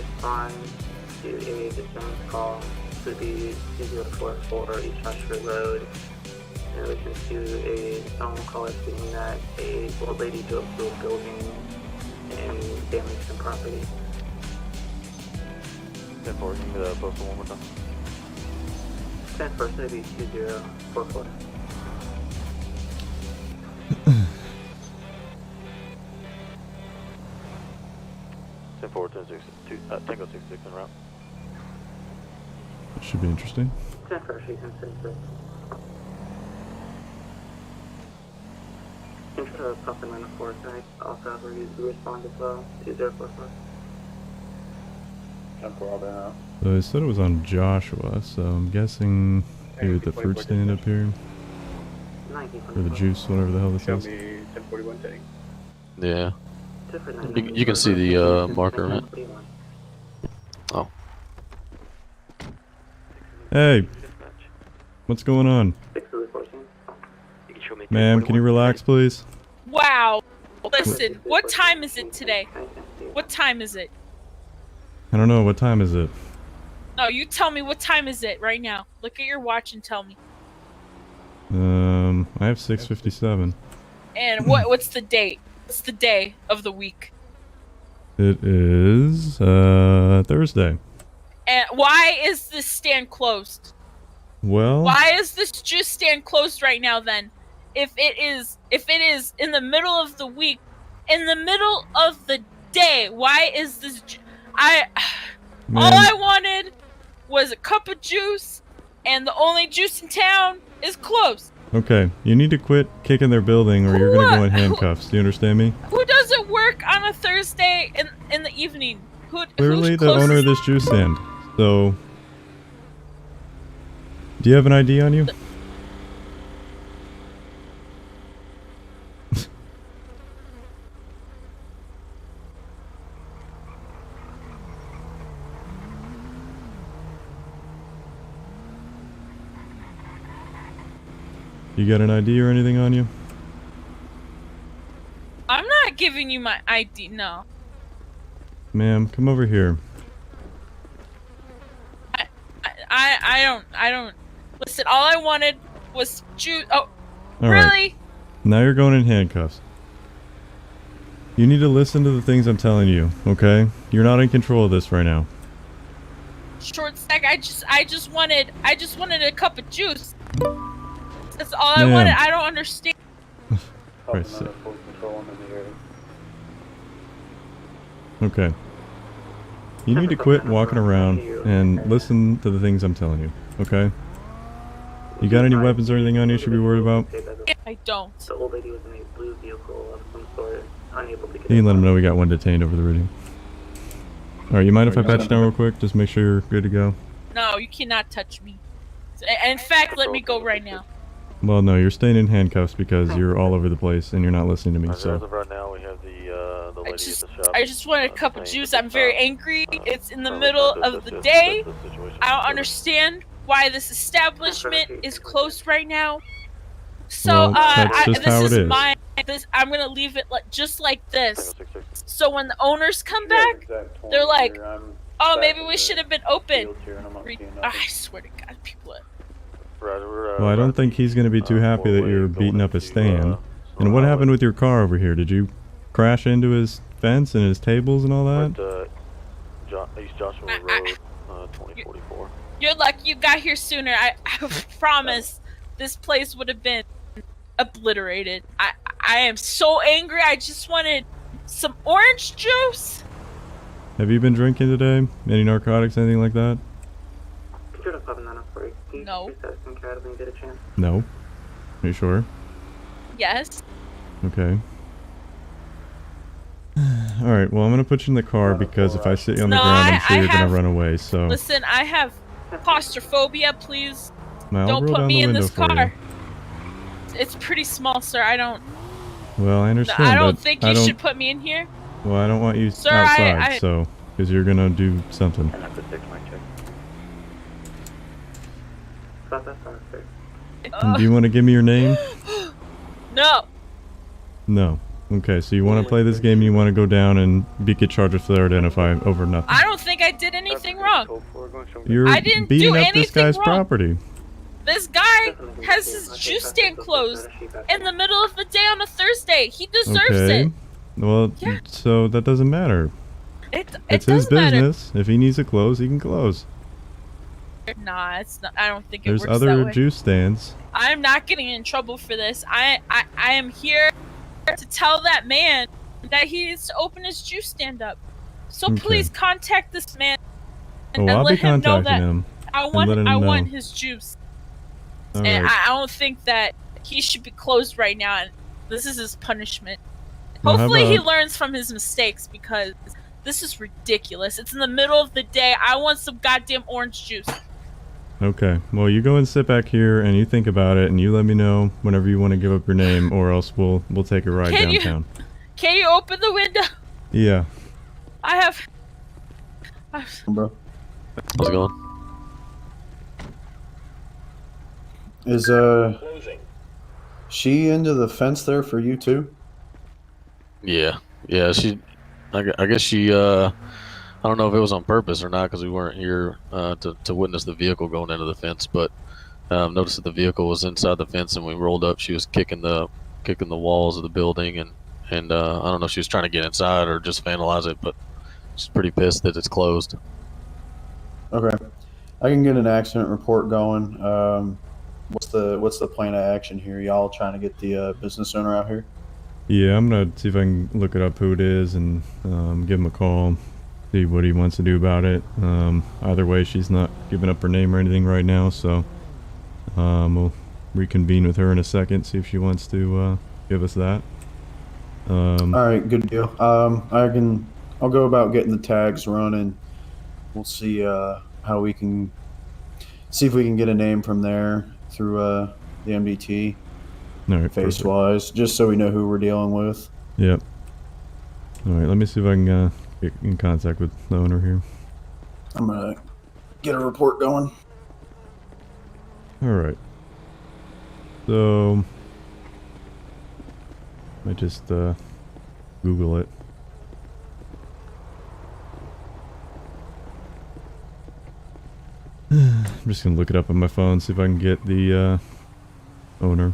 respond to a disturbance call to the 2044 East Joshua Road in relation to a phone call stating that a old lady drove through a building and damaged some property. 10-4, can you give the postal one more time? 10-4, so it'd be 2044. Tango 66 en route. That should be interesting. 10-4, she's in 66. Intro to Puffin Line of 4 tonight. Also have a respond as well. 2044. 10-4, all day now. So they said it was on Joshua, so I'm guessing here at the fruit stand up here. Or the juice, whatever the hell this is. 1041 taking. Yeah. You can see the marker, right? Oh. Hey! What's going on? Ma'am, can you relax, please? Wow. Listen, what time is it today? What time is it? I don't know, what time is it? No, you tell me what time is it right now. Look at your watch and tell me. I have 6:57. And what's the date? What's the day of the week? It is, Thursday. And why is this stand closed? Well... Why is this juice stand closed right now then? If it is in the middle of the week, in the middle of the day, why is this all I wanted was a cup of juice, and the only juice in town is closed. Okay, you need to quit kicking their building or you're gonna go in handcuffs. Do you understand me? Who doesn't work on a Thursday in the evening? Clearly the owner of this juice stand. So, do you have an ID on you? You got an ID or anything on you? I'm not giving you my ID, no. Ma'am, come over here. I don't. Listen, all I wanted was juice. Oh, all really? Right. Now you're going in handcuffs. You need to listen to the things I'm telling you, okay? You're not in control of this right now. Short stack. I just wanted a cup of juice. That's all I wanted. I don't understand. Okay. You need to quit walking around and listen to the things I'm telling you, okay? You got any weapons or anything on you should be worried about? I don't. The old lady was in a blue vehicle of some sort, unable to get. You can let them know we got one detained over the radio. Alright, you mind if I patch you down real quick? Just make sure you're good to go. No, you cannot touch me. In fact, let me go right now. Well, no, you're staying in handcuffs because you're all over the place and you're not listening to me, so... As of right now, we have the lady at the shop. I just wanted a cup of juice. I'm very angry. It's in the middle of the day. I don't understand why this establishment is closed right now. So, this is mine. I'm gonna leave it just like this. So when the owners come back, they're like, oh, maybe we should have been open. I swear to God, people are... Well, I don't think he's going to be too happy that you're beating up his stand. And what happened with your car over here? Did you crash into his fence and his tables and all that? East Joshua Road, 2044. You're lucky you got here sooner. I promise this place would have been obliterated. I am so angry. I just wanted some orange juice. Have you been drinking today? Any narcotics, anything like that? No. No? Are you sure? Yes. Okay. Alright, well I'm gonna put you in the car because if I sit you on the ground I'm sure you're gonna run away, so... Listen, I have claustrophobia, please I'll don't roll put down me the in window this for car. You. It's pretty small, sir. I don't... Well, I understand, I don't think you should put me in here. Well, I don't want you Sir, outside, so... Because you're gonna do something. Do you want to give me your name? No. No. Okay, so you want to play this game, you want to go down and get charged with failure to identify over nothing. I don't think I did anything wrong. You're I didn't beating do up this anything guy's wrong. property. This guy has his juice stand closed in the middle of the day on a Thursday. He deserves Okay. it. Well, Yeah. so that doesn't matter. It It's his doesn't matter. business. If he needs to close, he can close. Nah, it's not. I don't think it There's works other that way. juice stands. I'm not getting in trouble for this. I am here to tell that man that he needs to open his juice stand up. So Okay. please contact this man Oh, and I'll be let him know contacting that him. I and letting him I know. want his juice. All And right. I don't think that he should be closed right now. And this is his punishment. Well, how Hopefully he about- learns from his mistakes because this is ridiculous. It's in the middle of the day. I want some goddamn orange juice. Okay. Well, you go and sit back here and you think about it, and you let me know whenever you want to give up your name, or else we'll take a ride Can you- downtown. Can you open the window? Yeah. I have. Bro. How's it going? Is she into the fence there for you too? Yeah. I guess she. I don't know if it was on purpose or not because we weren't here to witness the vehicle going into the fence, but noticed that the vehicle was inside the fence, and we rolled up. She was kicking the walls of the building, and I don't know if she was trying to get inside or just vandalize it, but she's pretty pissed that it's closed. Okay, I can get an accident report going. What's the plan of action here? Y'all trying to get the business owner out here? Yeah, I'm gonna see if I can look it up who it is and give him a call, see what he wants to do about it. Either way, she's not giving up her name or anything right now, so we'll reconvene with her in a second, see if she wants to give us that. All right, good deal. I'll go about getting the tags running. We'll see how we can see if we can get a name from there through the MDT All right, face perfect. wise, just so we know who we're dealing with. Yep. All right, let me see if I can get in contact with the owner here. I'm gonna get a report going. All right. So I just Google it. I'm just gonna look it up on my phone, see if I can get the owner.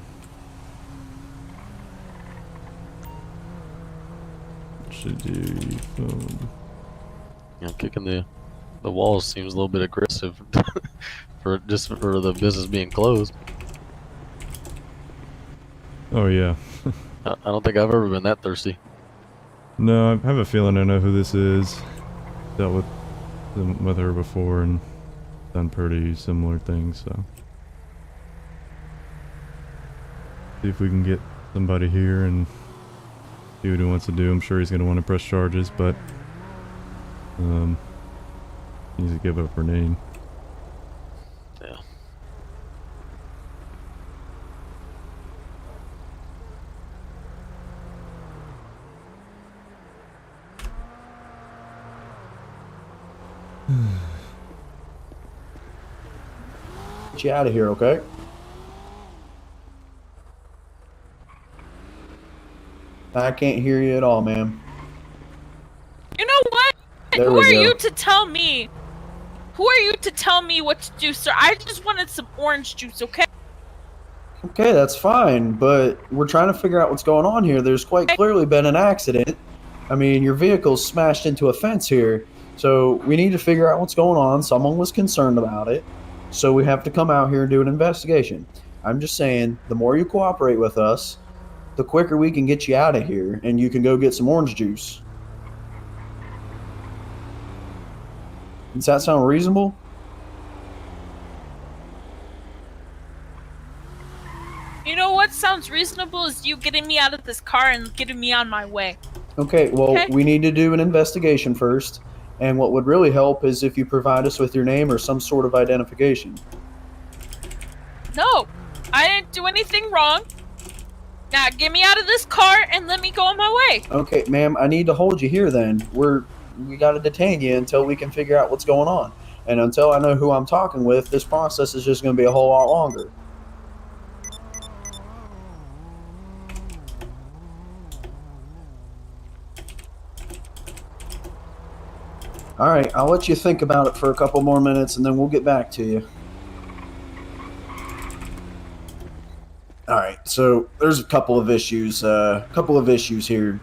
Should you phone? You know, kicking the walls seems a little bit aggressive for the business being closed. Oh yeah. I don't think I've ever been that thirsty. No, I have a feeling I know who this is. Dealt with her before and done pretty similar things, so. See if we can get somebody here and see what he wants to do. I'm sure he's going to want to press charges, but he needs to give up her name. Yeah. Get you out of here, okay? I can't hear you at all, ma'am. You know what? There Who we are go. you to tell me? Who are you to tell me what to do, sir? I just wanted some orange juice, okay? Okay, that's fine, but we're trying to figure out what's going on here. There's quite clearly been an accident. I mean, your vehicle's smashed into a fence here, so we need to figure out what's going on. Someone was concerned about it, so we have to come out here and do an investigation. I'm just saying, the more you cooperate with us, the quicker we can get you out of here, and you can go get some orange juice. Does that sound reasonable? You know what sounds reasonable is you getting me out of this car and getting me on my way. Okay, well, Okay. we need to do an investigation first, and what would really help is if you provide us with your name or some sort of identification. No, I didn't do anything wrong. Now get me out of this car and let me go on my way. Okay, ma'am, I need to hold you here then. We got to detain you until we can figure out what's going on. And until I know who I'm talking with, this process is just going to be a whole lot longer. All right, I'll let you think about it for a couple more minutes, and then we'll get back to you. All right, so there's a couple of issues here.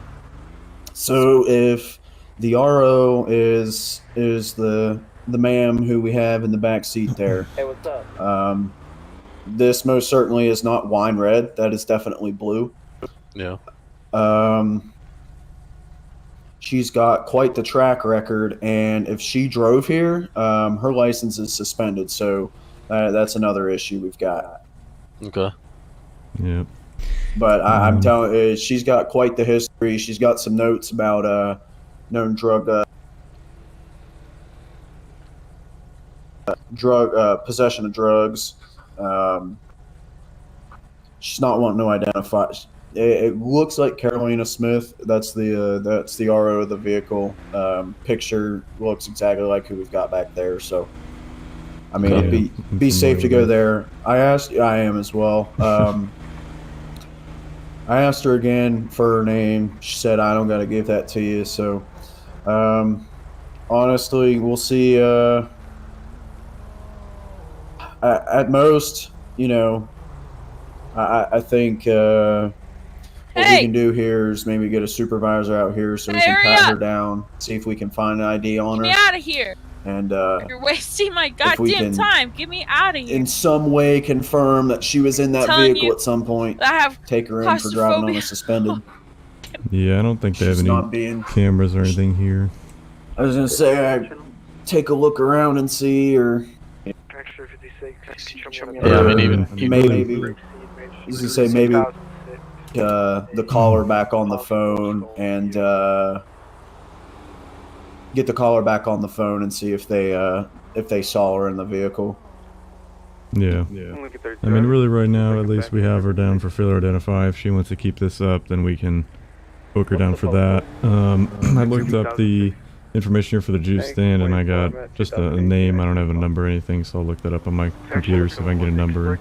So if the RO is the ma'am who we have in the back seat there, Hey, what's up? this most certainly is not wine red. That is definitely blue. Yeah. She's got quite the track record, and if she drove here, her license is suspended. So that's another issue we've got. Okay. Yep. But I'm telling you, she's got quite the history. She's got some notes about known drug possession of drugs. She's not wanting to identify. It looks like Carolina Smith. That's the RO of the vehicle. Picture looks exactly like who we've got back there. So, I mean, Okay. it'd be safe to go there. I am as well. I asked her again for her name. She said, I don't got to give that to you. So, honestly, we'll see. At most, you know, I think what we can do here is maybe get a supervisor out here so we can pat her down, see if we can find an ID on her. Get me out of here. And you're wasting my if we goddamn can time. Get me out of here. in some way confirm that she was in that telling vehicle you, at some point, I have take her in for driving on claustrophobia. a suspended. Yeah, I don't think they have She's any not being. cameras or anything here. I was gonna say I take a look around and see, or Extra 56. Yeah, I mean, even maybe. I was gonna say maybe the caller back on the phone and get the caller back on the phone and see if they saw her in the vehicle. Yeah. I mean, really, right now, at least we have her down for failure to identify. If she wants to keep this up, then we can book her down for that. I looked up the information here for the juice stand, and I got just a name. I don't have a number or anything, so I'll look that up on my computer, see if I can get a number.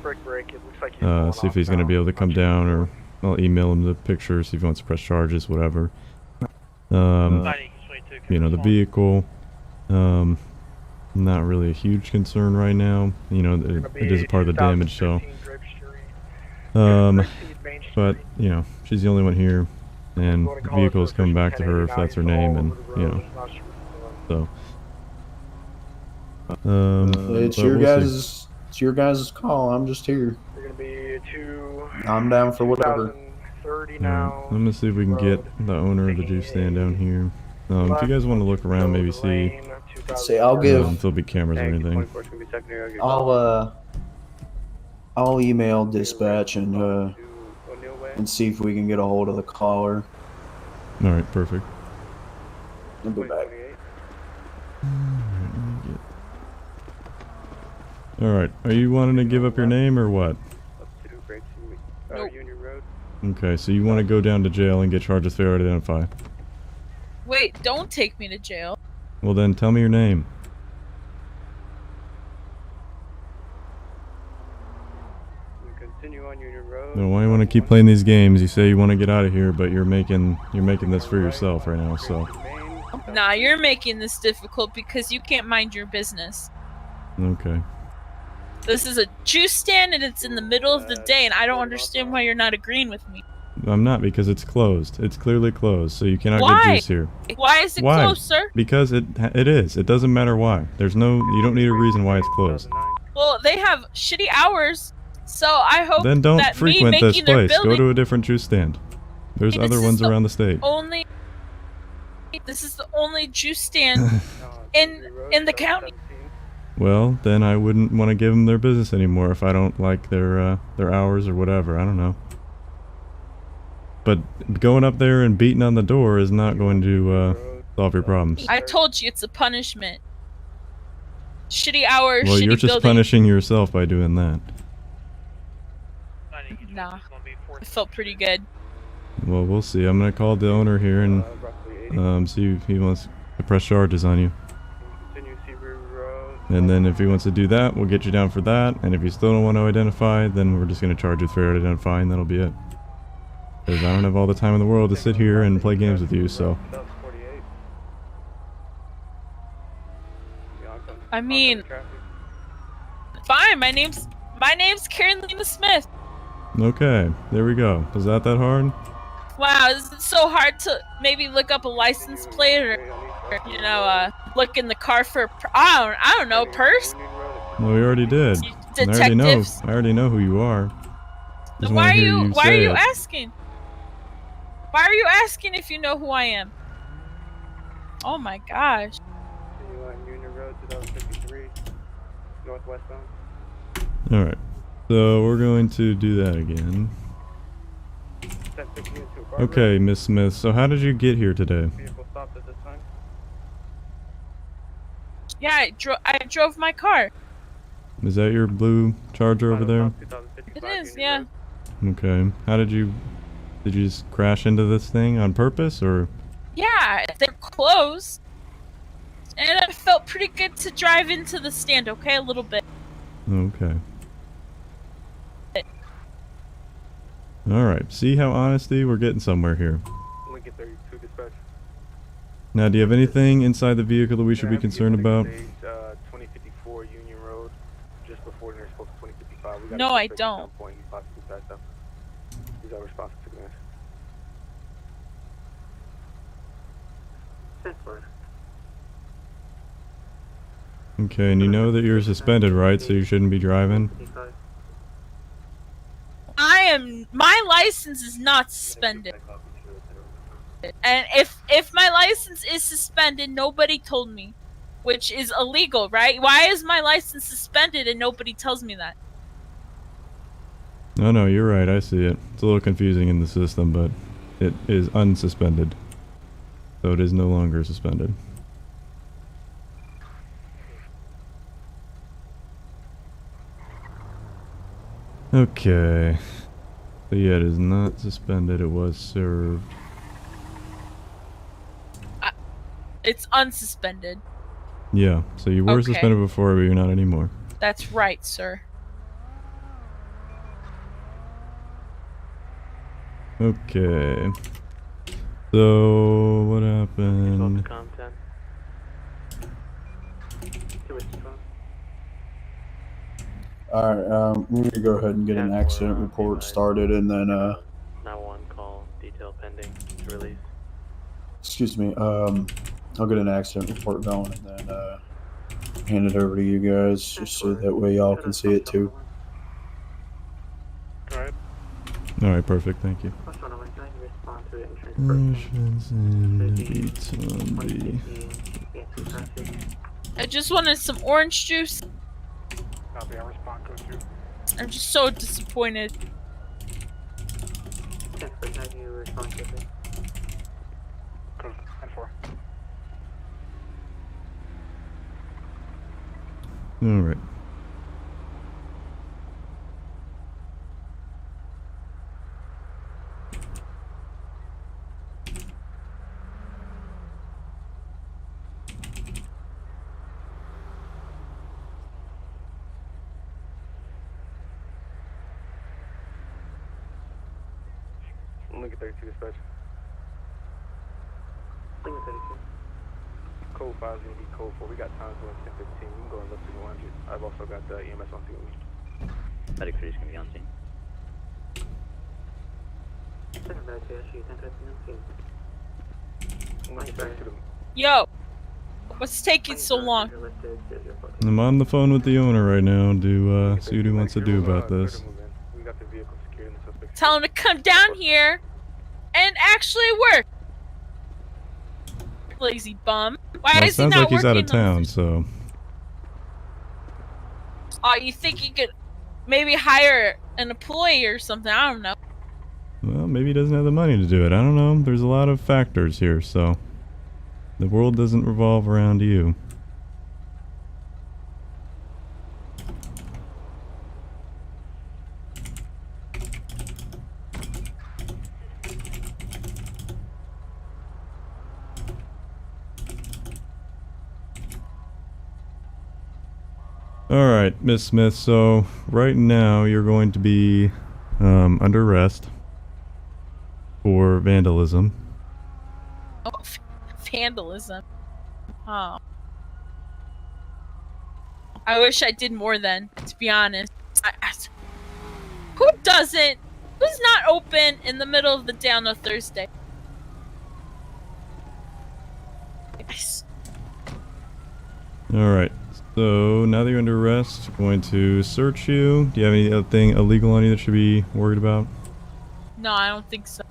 See if he's going to be able to come down, or I'll email him the picture, see if he wants to press charges, whatever. You know, the vehicle, not really a huge concern right now. You know, it is a part of the damage, so. But, you know, she's the only one here, and the vehicle is coming back to her if that's her name, and, you know, so. It's your guys' call. I'm just here. I'm down for whatever. I'm gonna see if we can get the owner of the juice stand down here. If you guys want to look around, maybe see. I'll give. If there'll be cameras or anything. I'll email dispatch and see if we can get a hold of the caller. All right, perfect. I'll be back. All right, are you wanting to give up your name or what? Nope. Okay, so you want to go down to jail and get charged with failure to identify. Wait, don't take me to jail. Well then, tell me your name. No, why do you want to keep playing these games? You say you want to get out of here, but you're making this for yourself right now, so. Nah, you're making this difficult because you can't mind your business. Okay. This is a juice stand and it's in the middle of the day, and I don't understand why you're not agreeing with me. I'm not, because it's closed. It's clearly closed, so you cannot Why? get juice here. Why is it Why? closed, sir? Because it is. It doesn't matter why. You don't need a reason why it's closed. Well, they have shitty hours, so I hope Then don't that frequent me this making their place. Go building to a different juice stand. There's This other is ones the around the state. This is the only juice stand in the county. Well, then I wouldn't want to give them their business anymore if I don't like their hours or whatever. I don't know. But going up there and beating on the door is not going to solve your problems. I told you it's a punishment. Shitty hours, Well, shitty you're just building. punishing yourself by doing that. Nah, it felt pretty good. Well, we'll see. I'm gonna call the owner here and see if he wants to press charges on you. And then if he wants to do that, we'll get you down for that. And if you still don't want to identify, then we're just gonna charge you with failure to identify, and that'll be it. Because I don't have all the time in the world to sit here and play games with you, so. I mean, fine. My name's Karen Lena Smith. Okay, there we go. Is that hard? Wow, is it so hard to maybe look up a license plate or you know, look in the car for I don't know, purse? Well, we already did. Detectives. I already know who you are. Just Why wanna are hear you say it. asking? Why are you asking if you know who I am? Oh my gosh. Union Road 2053, northwestbound. All right. So we're going to do that again. Okay, Miss Smith. So how did you get here today? Vehicle stopped at this time. Yeah, I drove my car. Is that your blue Charger over there? It is, yeah. Okay. How did you just crash into this thing on purpose, or? Yeah, they're closed. And it felt pretty good to drive into the stand, okay? A little bit. Okay. All right. See how honesty? We're getting somewhere here. Lincoln 32 dispatch. Now, do you have anything inside the vehicle that we should be concerned about? 2054 Union Road, just before near spoke 2055. We got No, I don't. Point. He's possibly passed out. He's our responsive to command. 10-4. Okay, and you know that you're suspended, right? So you shouldn't be driving? My license is not suspended. And if my license is suspended, nobody told me. Which is illegal, right? Why is my license suspended and nobody tells me that? No, you're right. I see it. It's a little confusing in the system, but it is unsuspended. So it is no longer suspended. Okay. So yeah, it is not suspended. It was served. It's unsuspended. Yeah, so you were Okay. suspended before, but you're not anymore. That's right, sir. Okay. So, what happened? Content. Alright, we need to go ahead and get an accident report started, and then, 911 call, detail pending to release. excuse me, I'll get an accident report going, and then, hand it over to you guys, just so that way y'all can see it too. Alright. Alright, perfect, thank you. Motions and beats on B. I just wanted some orange juice. Copy, I'll respond code 2. I'm just so disappointed. Have you respond to it? Code 10-4. Alright. Lincoln 32 dispatch. Lincoln 32. Code 5 is going to be code 4. We got times going 10:15. We can go and look to 100. I've also got the EMS on scene. Medic 3 is going to be on scene. Yo, what's taking so long? I'm on the phone with the owner right now to see what he wants to do about this. We got the vehicle secured and the suspect. Tell him to come down here and actually work. Lazy bum. Why Well, it is he sounds not like he's out of working on town, this? so... Oh, you think you could maybe hire an employee or something? I don't know. Well, maybe he doesn't have the money to do it. I don't know. There's a lot of factors here, so... The world doesn't revolve around you. Alright, Miss Smith, so right now you're going to be under arrest for vandalism. Oh, vandalism. Oh. I wish I did more then, to be honest. Who doesn't? Who's not open in the middle of the day on a Thursday? Alright, so now that you're under arrest, I'm going to search you. Do you have anything illegal on you that should be worried about? No, I don't think so.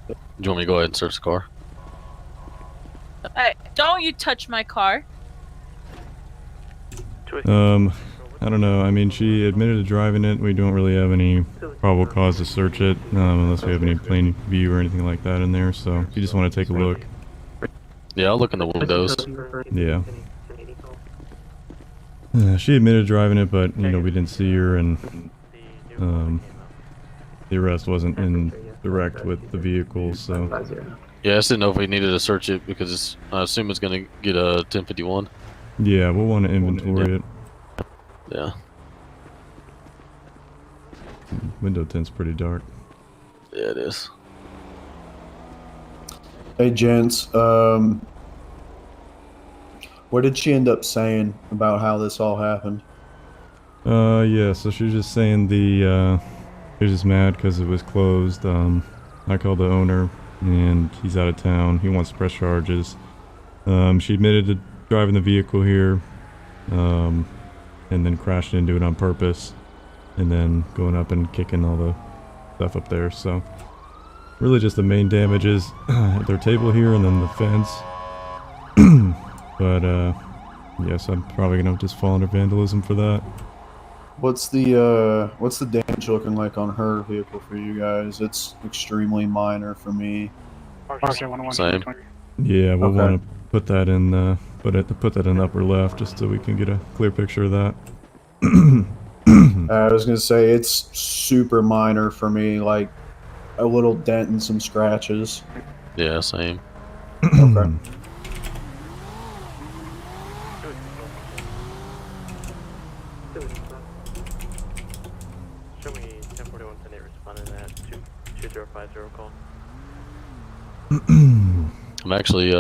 Do you want me to go ahead and search the car? Don't you touch my car. I don't know. I mean, she admitted to driving it. We don't really have any probable cause to search it, unless we have any plain view or anything like that in there. So, if you just want to take a look. Yeah, I'll look in the windows. Yeah. She admitted to driving it, but, you know, we didn't see her, and, the arrest wasn't in direct with the vehicle, so. Yeah, I just didn't know if we needed to search it because I assume it's going to get a 1051. Yeah, we'll want to inventory it. Yeah. Window tint's pretty dark. Yeah, it is. Hey, gents, what did she end up saying about how this all happened? Yeah, so she was just saying she was just mad because it was closed. I called the owner, and he's out of town. He wants to press charges. She admitted to driving the vehicle here, and then crashing into it on purpose, and then going up and kicking all the stuff up there. So really just the main damage is their table here and then the fence. But yes, I'm probably gonna just fall under vandalism for that. What's the damage looking like on her vehicle for you guys? It's extremely minor for me. Same. Yeah, we'll Okay. want to put that in put that in the upper left just so we can get a clear picture of that. I was gonna say it's super minor for me, like a little dent and some scratches. Yeah, same. Okay. Show me 1041 10 responding to that 2050 call. I'm actually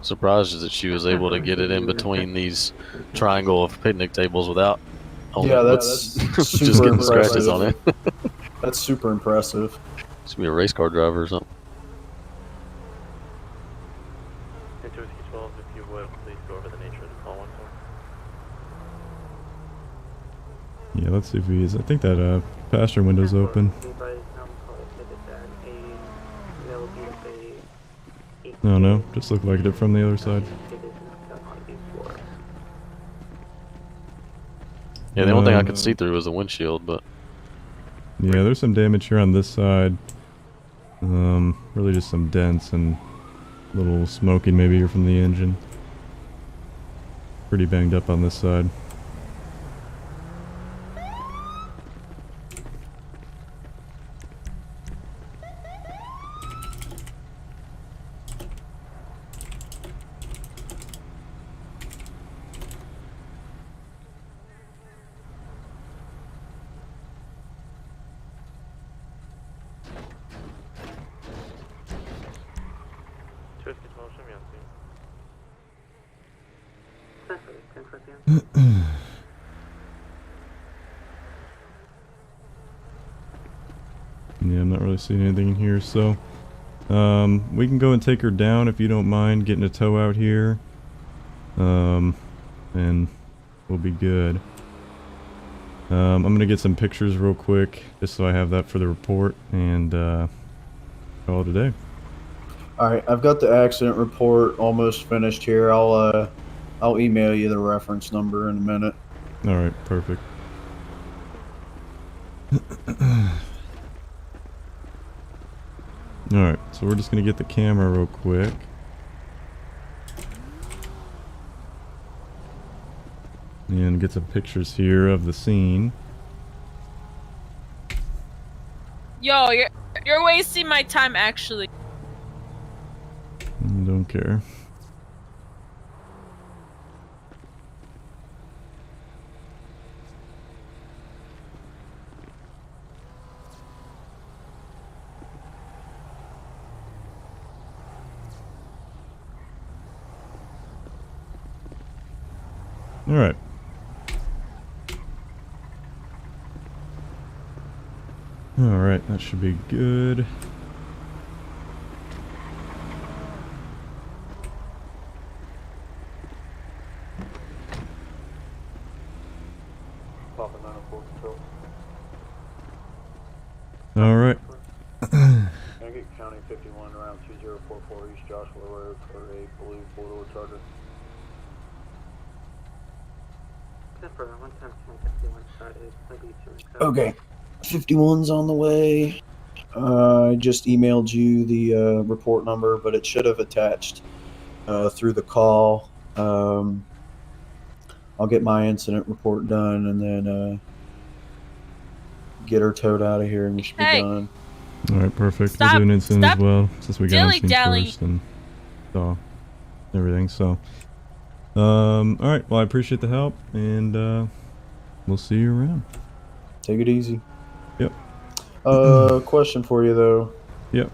surprised that she was able to get it in between these triangle of picnic tables without Yeah, that's just super getting scratches on impressive. it. That's super impressive. She's be a race car driver or something. Into Whiskey 12, if you would, please go over the nature of the call once more. Yeah, let's see if he is. I think that passenger window's open. No, no, just looked like it from the other side. Yeah, the only thing I could see through was the windshield, but Yeah, there's some damage here on this side. Really just some dents and a little smoking maybe here from the engine. Pretty banged up on this side. Whiskey 12, show me on scene. Yeah, I'm not really seeing anything in here, so we can go and take her down if you don't mind getting a tow out here. And we'll be good. I'm gonna get some pictures real quick just so I have that for the report and call it a day. All right, I've got the accident report almost finished here. I'll email you the reference number in a minute. All right, perfect. Alright, so we're just gonna get the camera real quick. And get some pictures here of the scene. Yo, you're wasting my time actually. Don't care. Alright, Alright, that should be good. Alright. Connecticut County 51 around 2044 East Joshua Road for a blue four-door Charger. For 110-1051 started, maybe 2 Okay. 51's on the way. I just emailed you the report number, but it should have attached through the call. I'll get my incident report done and then get her towed out of here and we should be done. Alright, perfect. Stop- we'll do an incident as stop well, since we got on scene dilly-dally. first and saw everything, so. Alright, well I appreciate the help, and we'll see you around. Take it easy. Yep. Question for you though. Yep.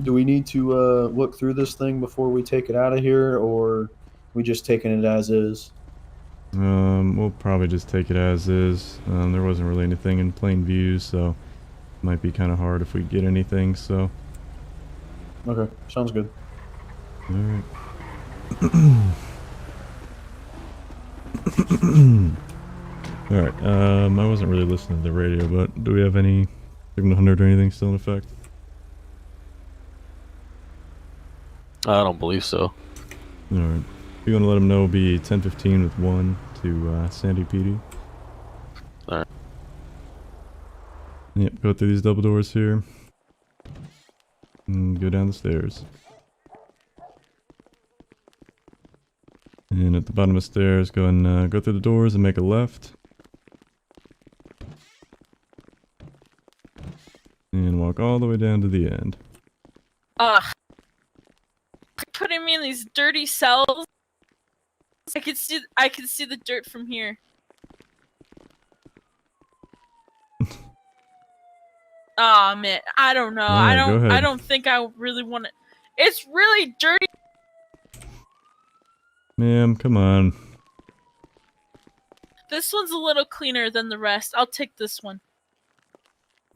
Do we need to look through this thing before we take it out of here, or we just taking it as is? We'll probably just take it as is. There wasn't really anything in plain view, so might be kind of hard if we get anything, so. Okay, sounds good. Alright. Alright, I wasn't really listening to the radio, but do we have any Signal 100 or anything still in effect? I don't believe so. Alright. If you want to let them know, it'll be 10:15 with 1 to Sandy PD. Alright. Yep, go through these double doors here. And go down the stairs. And at the bottom of the stairs, go and go through the doors and make a left. And walk all the way down to the end. Ugh. Putting me in these dirty cells. I can see the dirt from here. Aw, man, I don't know. Alright, go ahead. I don't think I really want to. It's really dirty. Ma'am, come on. This one's a little cleaner than the rest. I'll take this one.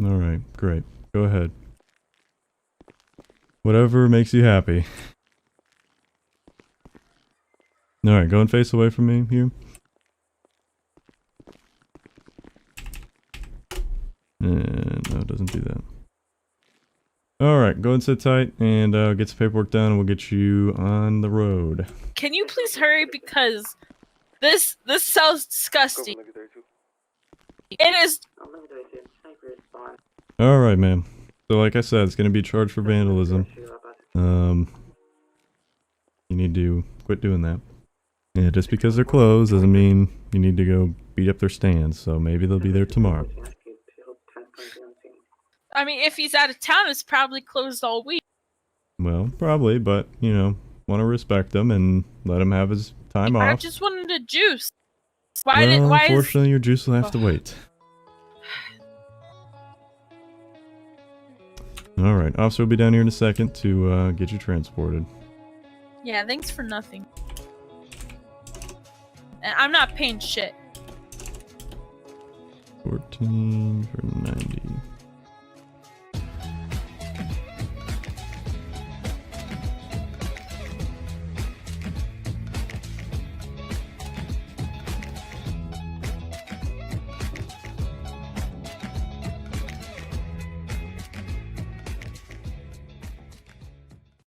Alright, great. Go ahead. Whatever makes you happy. Alright, go and face away from me, Hugh. And no, it doesn't do that. Alright, go and sit tight and get some paperwork done and we'll get you on the road. Can you please hurry, because this cell's disgusting. It is. Alright, ma'am. So like I said, it's gonna be charged for vandalism. You need to quit doing that. Yeah, just because they're closed doesn't mean you need to go beat up their stands, so maybe they'll be there tomorrow. I mean, if he's out of town, it's probably closed all week. Well, probably, but, you know, want to respect him and let him have his time I off. just wanted a juice. Well, unfortunately, your juice will have to wait. Alright, officer will be down here in a second to get you transported. Yeah, thanks for nothing. And I'm not paying shit. 14 for 90.